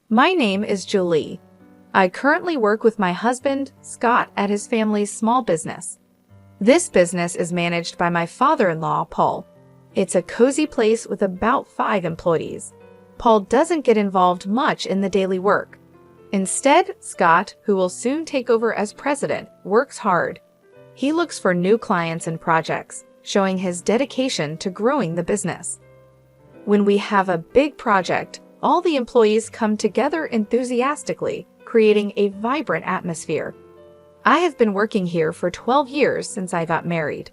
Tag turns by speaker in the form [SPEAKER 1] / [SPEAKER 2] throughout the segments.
[SPEAKER 1] My name is Julie. I currently work with my husband, Scott, at his family's small business. This business is managed by my father-in-law, Paul. It's a cozy place with about 5 employees. Paul doesn't get involved much in the daily work. Instead, Scott, who will soon take over as president, works hard. He looks for new clients and projects, showing his dedication to growing the business. When we have a big project, all the employees come together enthusiastically, creating a vibrant atmosphere. I have been working here for 12 years since I got married.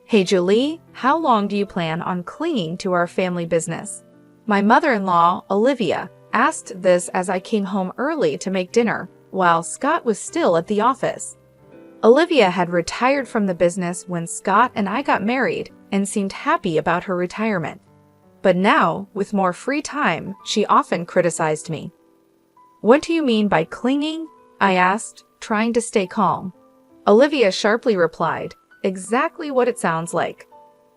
[SPEAKER 1] Hey Julie, how long do you plan on clinging to our family business? My mother-in-law, Olivia, asked this as I came home early to make dinner, while Scott was still at the office. Olivia had retired from the business when Scott and I got married and seemed happy about her retirement. But now, with more free time, she often criticized me. What do you mean by clinging? I asked, trying to stay calm. Olivia sharply replied, exactly what it sounds like.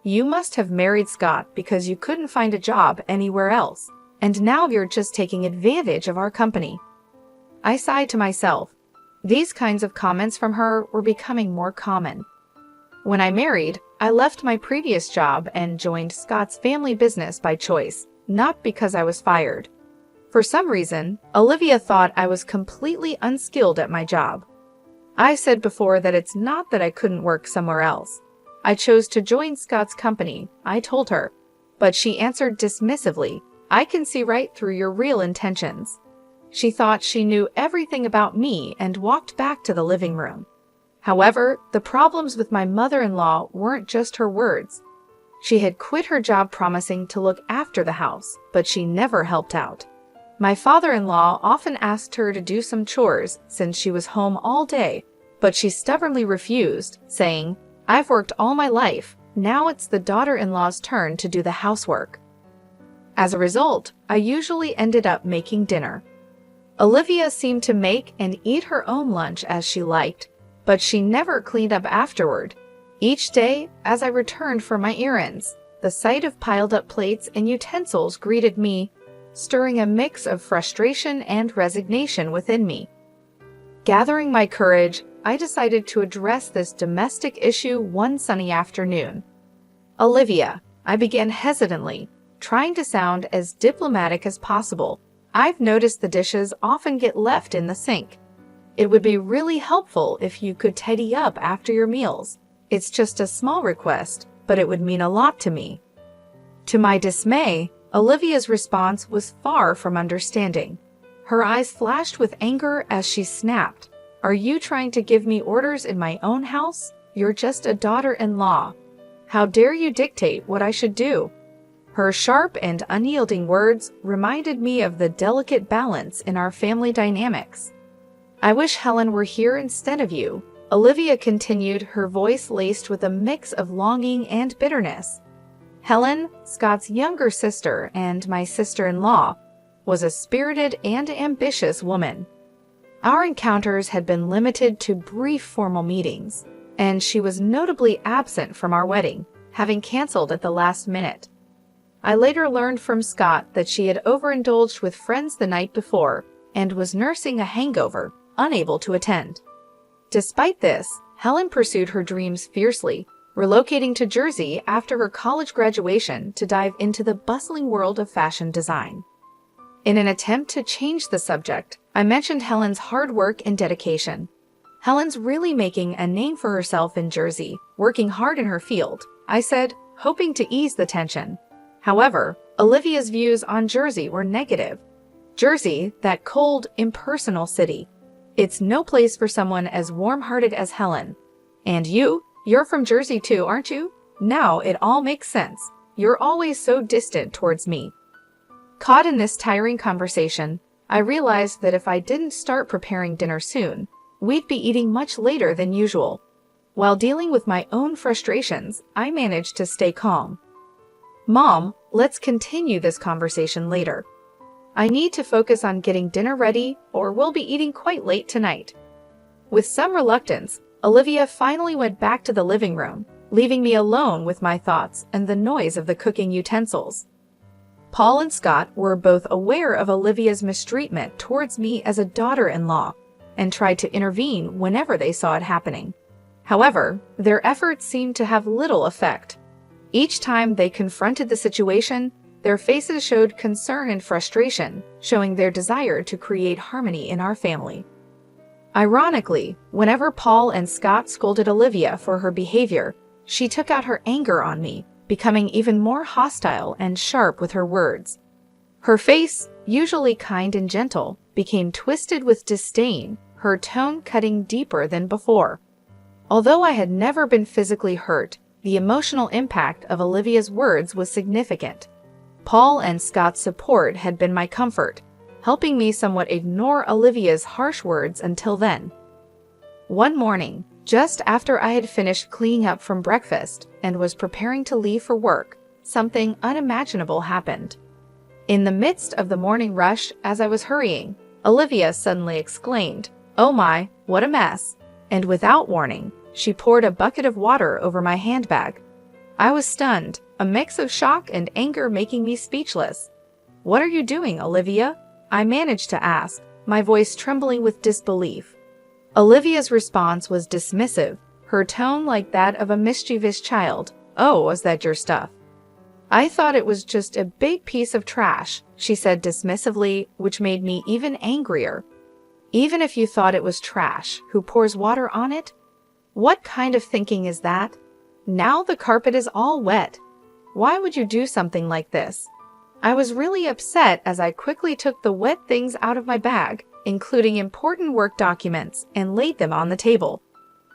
[SPEAKER 1] You must have married Scott because you couldn't find a job anywhere else, and now you're just taking advantage of our company. I sighed to myself. These kinds of comments from her were becoming more common. When I married, I left my previous job and joined Scott's family business by choice, not because I was fired. For some reason, Olivia thought I was completely unskilled at my job. I said before that it's not that I couldn't work somewhere else. I chose to join Scott's company, I told her. But she answered dismissively, I can see right through your real intentions. She thought she knew everything about me and walked back to the living room. However, the problems with my mother-in-law weren't just her words. She had quit her job promising to look after the house, but she never helped out. My father-in-law often asked her to do some chores since she was home all day, but she stubbornly refused, saying, I've worked all my life, now it's the daughter-in-law's turn to do the housework. As a result, I usually ended up making dinner. Olivia seemed to make and eat her own lunch as she liked, but she never cleaned up afterward. Each day, as I returned from my errands, the sight of piled-up plates and utensils greeted me, stirring a mix of frustration and resignation within me. Gathering my courage, I decided to address this domestic issue one sunny afternoon. Olivia, I began hesitantly, trying to sound as diplomatic as possible. I've noticed the dishes often get left in the sink. It would be really helpful if you could tidy up after your meals. It's just a small request, but it would mean a lot to me. To my dismay, Olivia's response was far from understanding. Her eyes flashed with anger as she snapped, Are you trying to give me orders in my own house? You're just a daughter-in-law. How dare you dictate what I should do? Her sharp and unyielding words reminded me of the delicate balance in our family dynamics. I wish Helen were here instead of you, Olivia continued, her voice laced with a mix of longing and bitterness. Helen, Scott's younger sister and my sister-in-law, was a spirited and ambitious woman. Our encounters had been limited to brief formal meetings, and she was notably absent from our wedding, having canceled at the last minute. I later learned from Scott that she had overindulged with friends the night before and was nursing a hangover, unable to attend. Despite this, Helen pursued her dreams fiercely, relocating to Jersey after her college graduation to dive into the bustling world of fashion design. In an attempt to change the subject, I mentioned Helen's hard work and dedication. Helen's really making a name for herself in Jersey, working hard in her field, I said, hoping to ease the tension. However, Olivia's views on Jersey were negative. Jersey, that cold, impersonal city. It's no place for someone as warm-hearted as Helen. And you're from Jersey too, aren't you? Now it all makes sense. You're always so distant towards me. Caught in this tiring conversation, I realized that if I didn't start preparing dinner soon, we'd be eating much later than usual. While dealing with my own frustrations, I managed to stay calm. Mom, let's continue this conversation later. I need to focus on getting dinner ready, or we'll be eating quite late tonight. With some reluctance, Olivia finally went back to the living room, leaving me alone with my thoughts and the noise of the cooking utensils. Paul and Scott were both aware of Olivia's mistreatment towards me as a daughter-in-law and tried to intervene whenever they saw it happening. However, their efforts seemed to have little effect. Each time they confronted the situation, their faces showed concern and frustration, showing their desire to create harmony in our family. Ironically, whenever Paul and Scott scolded Olivia for her behavior, she took out her anger on me, becoming even more hostile and sharp with her words. Her face, usually kind and gentle, became twisted with disdain, her tone cutting deeper than before. Although I had never been physically hurt, the emotional impact of Olivia's words was significant. Paul and Scott's support had been my comfort, helping me somewhat ignore Olivia's harsh words until then. One morning, just after I had finished cleaning up from breakfast and was preparing to leave for work, something unimaginable happened. In the midst of the morning rush, as I was hurrying, Olivia suddenly exclaimed, "Oh my, what a mess!" And without warning, she poured a bucket of water over my handbag. I was stunned, a mix of shock and anger making me speechless. "What are you doing, Olivia?" I managed to ask, my voice trembling with disbelief. Olivia's response was dismissive, her tone like that of a mischievous child. "Oh, was that your stuff?" "I thought it was just a big piece of trash," she said dismissively, which made me even angrier. "Even if you thought it was trash, who pours water on it? What kind of thinking is that? Now the carpet is all wet. Why would you do something like this?" I was really upset as I quickly took the wet things out of my bag, including important work documents, and laid them on the table.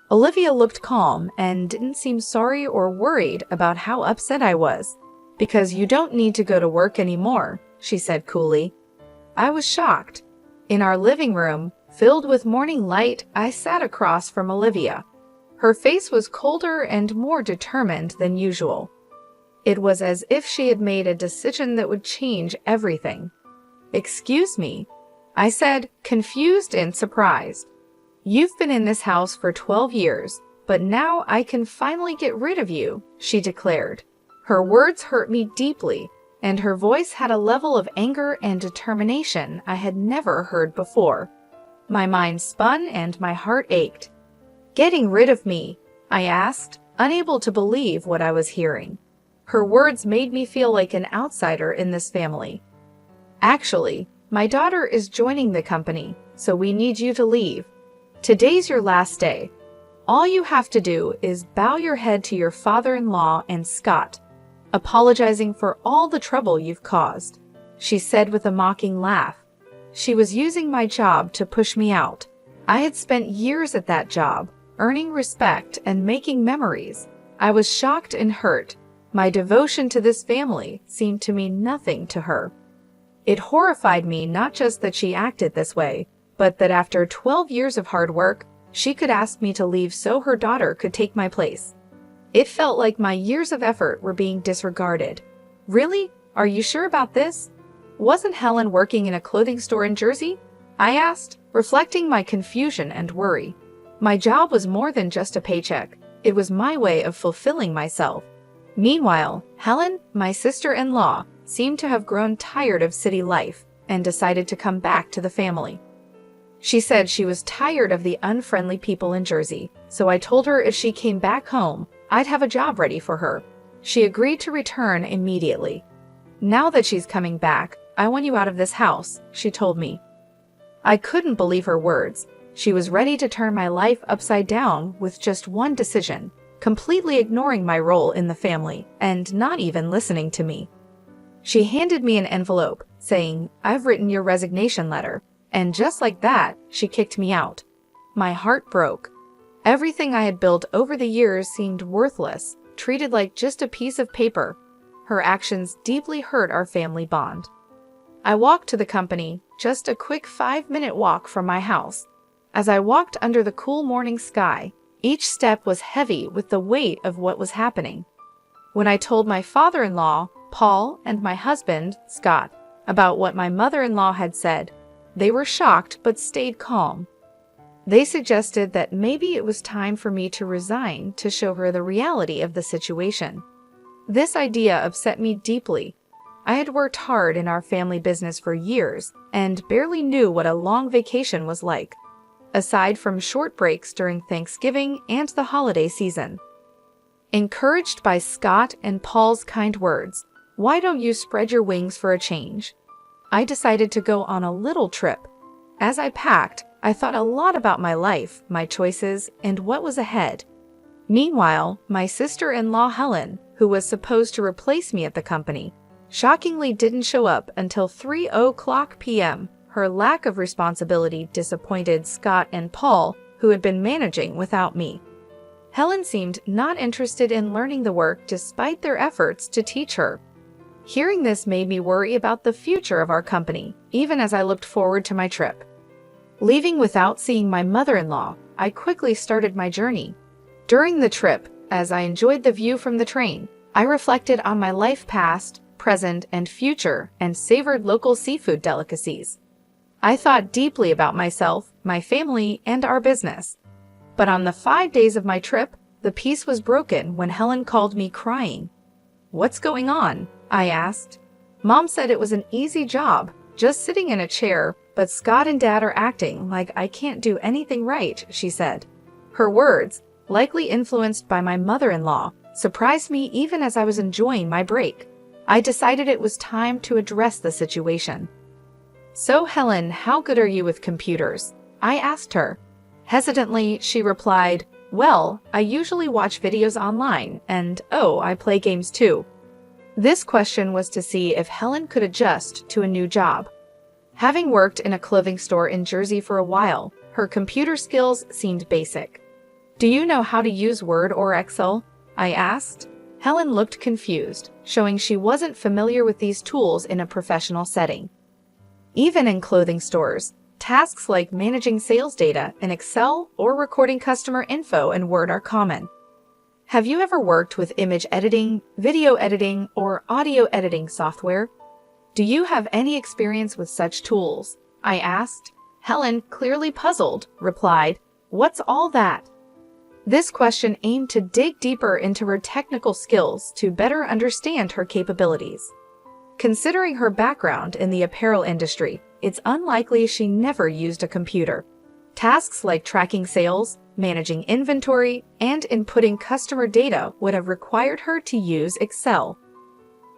[SPEAKER 1] Olivia looked calm and didn't seem sorry or worried about how upset I was. "Because you don't need to go to work anymore," she said coolly. I was shocked. In our living room, filled with morning light, I sat across from Olivia. Her face was colder and more determined than usual. It was as if she had made a decision that would change everything. "Excuse me," I said, confused and surprised. "You've been in this house for 12 years, but now I can finally get rid of you," she declared. Her words hurt me deeply, and her voice had a level of anger and determination I had never heard before. My mind spun and my heart ached. "Getting rid of me?" I asked, unable to believe what I was hearing. Her words made me feel like an outsider in this family. "Actually, my daughter is joining the company, so we need you to leave. Today's your last day. All you have to do is bow your head to your father-in-law and Scott, apologizing for all the trouble you've caused," she said with a mocking laugh. She was using my job to push me out. I had spent years at that job, earning respect and making memories. I was shocked and hurt. My devotion to this family seemed to mean nothing to her. It horrified me not just that she acted this way, but that after 12 years of hard work, she could ask me to leave so her daughter could take my place. It felt like my years of effort were being disregarded. "Really? Are you sure about this? Wasn't Helen working in a clothing store in Jersey?" I asked, reflecting my confusion and worry. My job was more than just a paycheck. It was my way of fulfilling myself. Meanwhile, Helen, my sister-in-law, seemed to have grown tired of city life and decided to come back to the family. She said she was tired of the unfriendly people in Jersey, so I told her if she came back home, I'd have a job ready for her. She agreed to return immediately. "Now that she's coming back, I want you out of this house," she told me. I couldn't believe her words. She was ready to turn my life upside down with just one decision, completely ignoring my role in the family and not even listening to me. She handed me an envelope, saying, "I've written your resignation letter," and just like that, she kicked me out. My heart broke. Everything I had built over the years seemed worthless, treated like just a piece of paper. Her actions deeply hurt our family bond. I walked to the company, just a quick 5-minute walk from my house. As I walked under the cool morning sky, each step was heavy with the weight of what was happening. When I told my father-in-law, Paul, and my husband, Scott, about what my mother-in-law had said, they were shocked but stayed calm. They suggested that maybe it was time for me to resign to show her the reality of the situation. This idea upset me deeply. I had worked hard in our family business for years and barely knew what a long vacation was like, aside from short breaks during Thanksgiving and the holiday season. Encouraged by Scott and Paul's kind words, "Why don't you spread your wings for a change?" I decided to go on a little trip. As I packed, I thought a lot about my life, my choices, and what was ahead. Meanwhile, my sister-in-law Helen, who was supposed to replace me at the company, shockingly didn't show up until 3:00 p.m. Her lack of responsibility disappointed Scott and Paul, who had been managing without me. Helen seemed not interested in learning the work despite their efforts to teach her. Hearing this made me worry about the future of our company, even as I looked forward to my trip. Leaving without seeing my mother-in-law, I quickly started my journey. During the trip, as I enjoyed the view from the train, I reflected on my life past, present, and future, and savored local seafood delicacies. I thought deeply about myself, my family, and our business. But on the 5 days of my trip, the peace was broken when Helen called me crying. "What's going on?" I asked. "Mom said it was an easy job, just sitting in a chair, but Scott and Dad are acting like I can't do anything right," she said. Her words, likely influenced by my mother-in-law, surprised me even as I was enjoying my break. I decided it was time to address the situation. "So Helen, how good are you with computers?" I asked her. Hesitantly, she replied, "Well, I usually watch videos online, and I play games too." This question was to see if Helen could adjust to a new job. Having worked in a clothing store in Jersey for a while, her computer skills seemed basic. "Do you know how to use Word or Excel?" I asked. Helen looked confused, showing she wasn't familiar with these tools in a professional setting. Even in clothing stores, tasks like managing sales data in Excel or recording customer info in Word are common. Have you ever worked with image editing, video editing, or audio editing software? Do you have any experience with such tools? I asked. Helen, clearly puzzled, replied, "What's all that?" This question aimed to dig deeper into her technical skills to better understand her capabilities. Considering her background in the apparel industry, it's unlikely she never used a computer. Tasks like tracking sales, managing inventory, and inputting customer data would have required her to use Excel.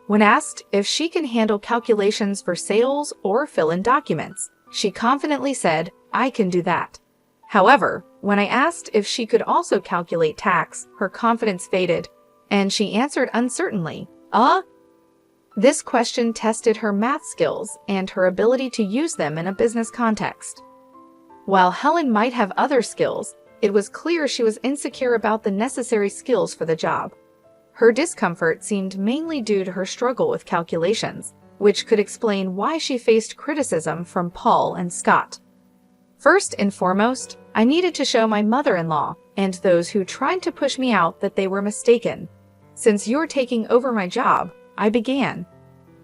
[SPEAKER 1] When asked if she can handle calculations for sales or fill in documents, she confidently said, "I can do that." However, when I asked if she could also calculate tax, her confidence faded, and she answered uncertainly, This question tested her math skills and her ability to use them in a business context. While Helen might have other skills, it was clear she was insecure about the necessary skills for the job. Her discomfort seemed mainly due to her struggle with calculations, which could explain why she faced criticism from Paul and Scott. First and foremost, I needed to show my mother-in-law and those who tried to push me out that they were mistaken. "Since you're taking over my job," I began.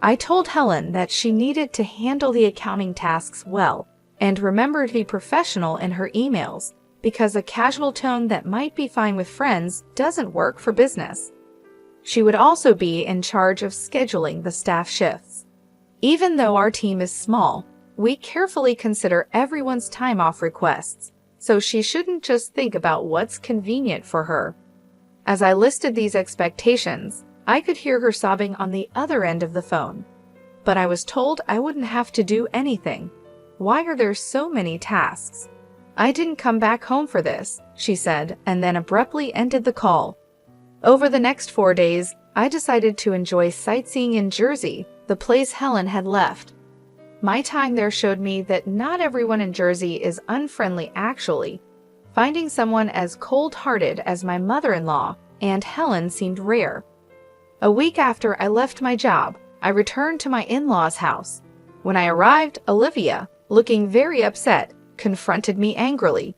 [SPEAKER 1] I told Helen that she needed to handle the accounting tasks well and remember to be professional in her emails, because a casual tone that might be fine with friends doesn't work for business. She would also be in charge of scheduling the staff shifts. Even though our team is small, we carefully consider everyone's time off requests, so she shouldn't just think about what's convenient for her. As I listed these expectations, I could hear her sobbing on the other end of the phone. But I was told I wouldn't have to do anything. "Why are there so many tasks?" "I didn't come back home for this," she said, and then abruptly ended the call. Over the next 4 days, I decided to enjoy sightseeing in Jersey, the place Helen had left. My time there showed me that not everyone in Jersey is unfriendly actually. Finding someone as cold-hearted as my mother-in-law and Helen seemed rare. A week after I left my job, I returned to my in-laws' house. When I arrived, Olivia, looking very upset, confronted me angrily.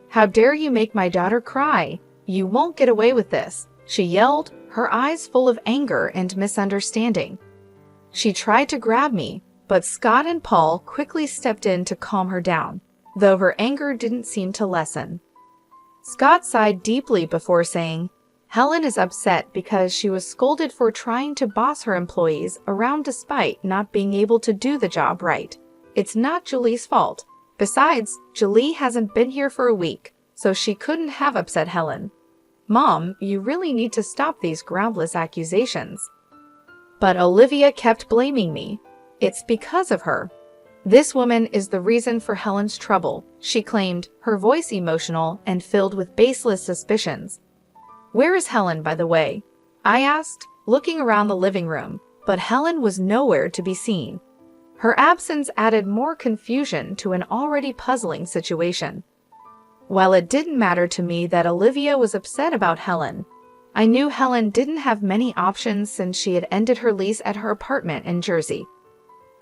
[SPEAKER 1] How dare you make my daughter cry? You won't get away with this," she yelled, her eyes full of anger and misunderstanding. She tried to grab me, but Scott and Paul quickly stepped in to calm her down, though her anger didn't seem to lessen. Scott sighed deeply before saying, Helen is upset because she was scolded for trying to boss her employees around despite not being able to do the job right. It's not Julie's fault. Besides, Julie hasn't been here for a week, so she couldn't have upset Helen. Mom, you really need to stop these groundless accusations. But Olivia kept blaming me. It's because of her. This woman is the reason for Helen's trouble, she claimed, her voice emotional and filled with baseless suspicions. Where is Helen, by the way? I asked, looking around the living room, but Helen was nowhere to be seen. Her absence added more confusion to an already puzzling situation. While it didn't matter to me that Olivia was upset about Helen, I knew Helen didn't have many options since she had ended her lease at her apartment in Jersey.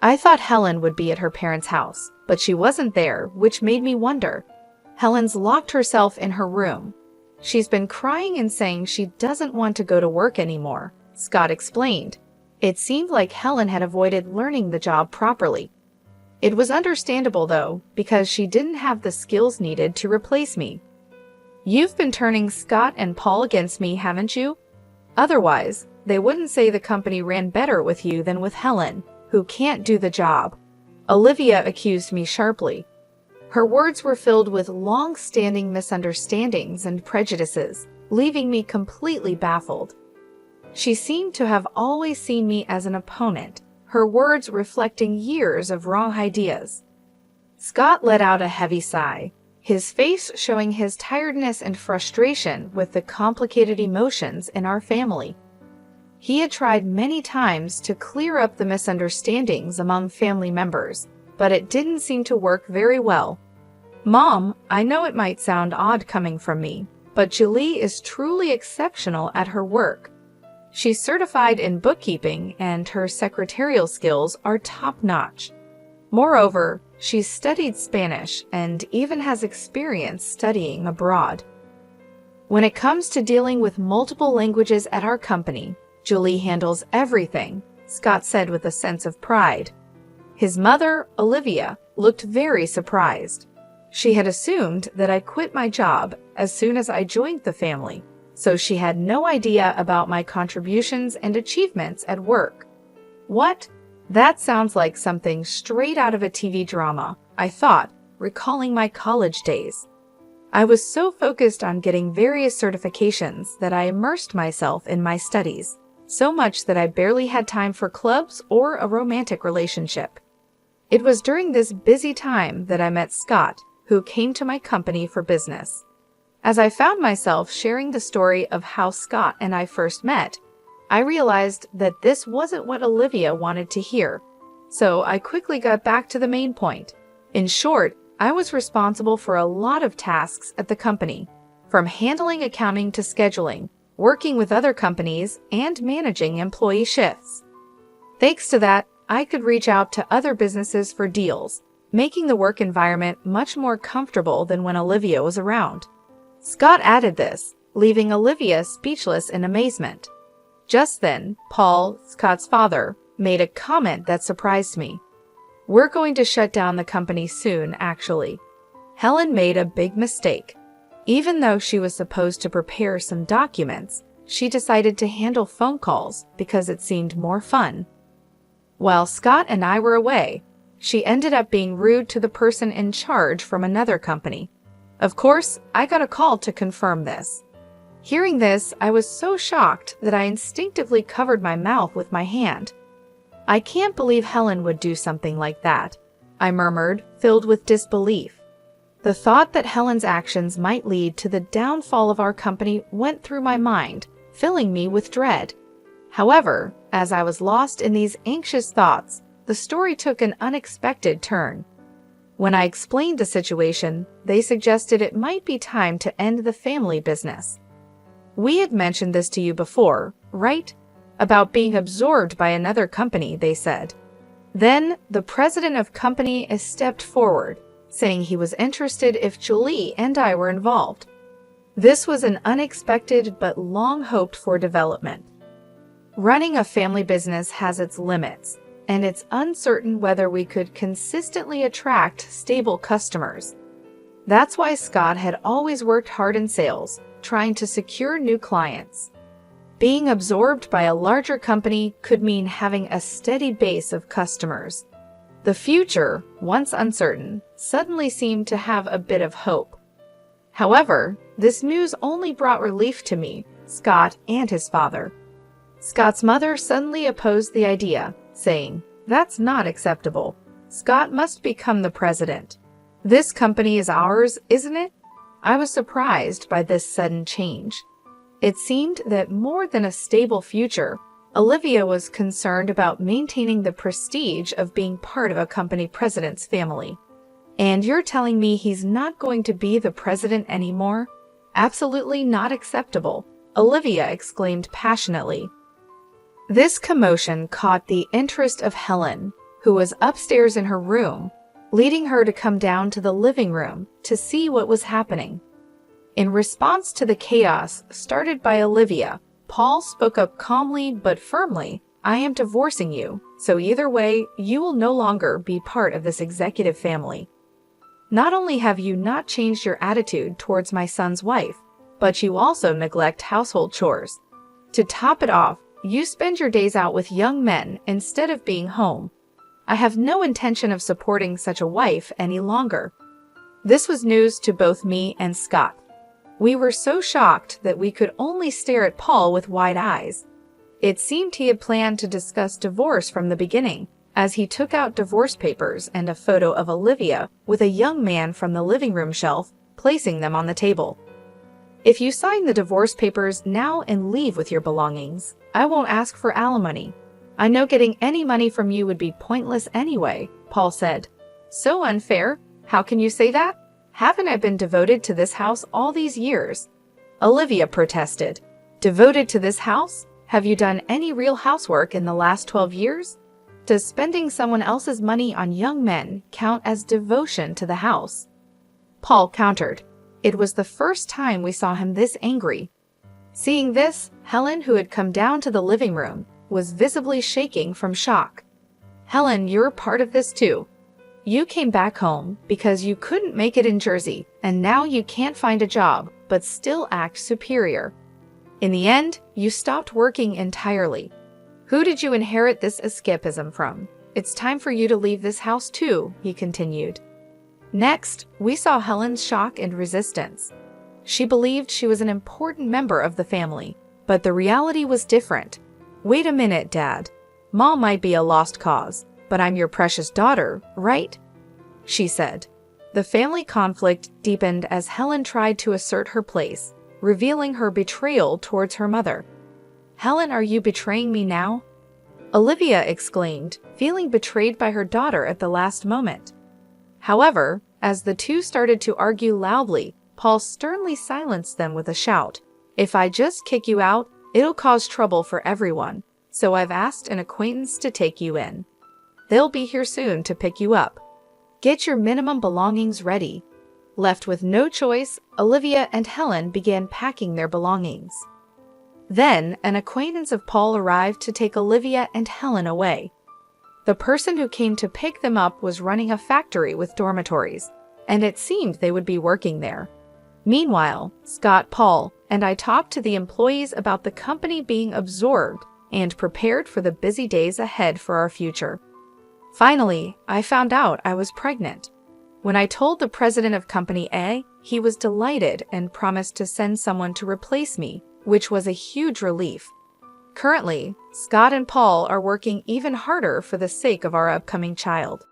[SPEAKER 1] I thought Helen would be at her parents' house, but she wasn't there, which made me wonder. Helen's locked herself in her room. She's been crying and saying she doesn't want to go to work anymore, Scott explained. It seemed like Helen had avoided learning the job properly. It was understandable, though, because she didn't have the skills needed to replace me. You've been turning Scott and Paul against me, haven't you? Otherwise, they wouldn't say the company ran better with you than with Helen, who can't do the job. Olivia accused me sharply. Her words were filled with long-standing misunderstandings and prejudices, leaving me completely baffled. She seemed to have always seen me as an opponent, her words reflecting years of wrong ideas. Scott let out a heavy sigh, his face showing his tiredness and frustration with the complicated emotions in our family. He had tried many times to clear up the misunderstandings among family members, but it didn't seem to work very well. Mom, I know it might sound odd coming from me, but Julie is truly exceptional at her work. She's certified in bookkeeping and her secretarial skills are top-notch. Moreover, she's studied Spanish and even has experience studying abroad. When it comes to dealing with multiple languages at our company, Julie handles everything, Scott said with a sense of pride. His mother, Olivia, looked very surprised. She had assumed that I quit my job as soon as I joined the family, so she had no idea about my contributions and achievements at work. What? That sounds like something straight out of a TV drama, I thought, recalling my college days. I was so focused on getting various certifications that I immersed myself in my studies, so much that I barely had time for clubs or a romantic relationship. It was during this busy time that I met Scott, who came to my company for business. As I found myself sharing the story of how Scott and I first met, I realized that this wasn't what Olivia wanted to hear, so I quickly got back to the main point. In short, I was responsible for a lot of tasks at the company, from handling accounting to scheduling, working with other companies, and managing employee shifts. Thanks to that, I could reach out to other businesses for deals, making the work environment much more comfortable than when Olivia was around. Scott added this, leaving Olivia speechless in amazement. Just then, Paul, Scott's father, made a comment that surprised me. We're going to shut down the company soon, actually. Helen made a big mistake. Even though she was supposed to prepare some documents, she decided to handle phone calls because it seemed more fun. While Scott and I were away, she ended up being rude to the person in charge from another company. Of course, I got a call to confirm this. Hearing this, I was so shocked that I instinctively covered my mouth with my hand. I can't believe Helen would do something like that, I murmured, filled with disbelief. The thought that Helen's actions might lead to the downfall of our company went through my mind, filling me with dread. However, as I was lost in these anxious thoughts, the story took an unexpected turn. When I explained the situation, they suggested it might be time to end the family business. We had mentioned this to you before, right? About being absorbed by another company, they said. Then, the president of company stepped forward, saying he was interested if Julie and I were involved. This was an unexpected but long-hoped-for development. Running a family business has its limits, and it's uncertain whether we could consistently attract stable customers. That's why Scott had always worked hard in sales, trying to secure new clients. Being absorbed by a larger company could mean having a steady base of customers. The future, once uncertain, suddenly seemed to have a bit of hope. However, this news only brought relief to me, Scott, and his father. Scott's mother suddenly opposed the idea, saying, "That's not acceptable. Scott must become the president. This company is ours, isn't it?" I was surprised by this sudden change. It seemed that more than a stable future, Olivia was concerned about maintaining the prestige of being part of a company president's family. "And you're telling me he's not going to be the president anymore? Absolutely not acceptable," Olivia exclaimed passionately. This commotion caught the interest of Helen, who was upstairs in her room, leading her to come down to the living room to see what was happening. In response to the chaos started by Olivia, Paul spoke up calmly but firmly, "I am divorcing you, so either way, you will no longer be part of this executive family. Not only have you not changed your attitude towards my son's wife, but you also neglect household chores. To top it off, you spend your days out with young men instead of being home. I have no intention of supporting such a wife any longer." This was news to both me and Scott. We were so shocked that we could only stare at Paul with wide eyes. It seemed he had planned to discuss divorce from the beginning, as he took out divorce papers and a photo of Olivia with a young man from the living room shelf, placing them on the table. "If you sign the divorce papers now and leave with your belongings, I won't ask for alimony. I know getting any money from you would be pointless anyway," Paul said. "So unfair. How can you say that? Haven't I been devoted to this house all these years?" Olivia protested. "Devoted to this house? Have you done any real housework in the last 12 years? Does spending someone else's money on young men count as devotion to the house?" Paul countered. It was the first time we saw him this angry. Seeing this, Helen, who had come down to the living room, was visibly shaking from shock. "Helen, you're part of this too. You came back home because you couldn't make it in Jersey, and now you can't find a job, but still act superior. In the end, you stopped working entirely. Who did you inherit this escapism from? It's time for you to leave this house too," he continued. Next, we saw Helen's shock and resistance. She believed she was an important member of the family, but the reality was different. "Wait a minute, Dad. Mom might be a lost cause, but I'm your precious daughter, right?" she said. The family conflict deepened as Helen tried to assert her place, revealing her betrayal towards her mother. "Helen, are you betraying me now?" Olivia exclaimed, feeling betrayed by her daughter at the last moment. However, as the two started to argue loudly, Paul sternly silenced them with a shout. "If I just kick you out, it'll cause trouble for everyone, so I've asked an acquaintance to take you in. They'll be here soon to pick you up. Get your minimum belongings ready." Left with no choice, Olivia and Helen began packing their belongings. Then, an acquaintance of Paul arrived to take Olivia and Helen away. The person who came to pick them up was running a factory with dormitories, and it seemed they would be working there. Meanwhile, Scott, Paul, and I talked to the employees about the company being absorbed and prepared for the busy days ahead for our future. Finally, I found out I was pregnant. When I told the president of Company A, he was delighted and promised to send someone to replace me, which was a huge relief. Currently, Scott and Paul are working even harder for the sake of our upcoming child.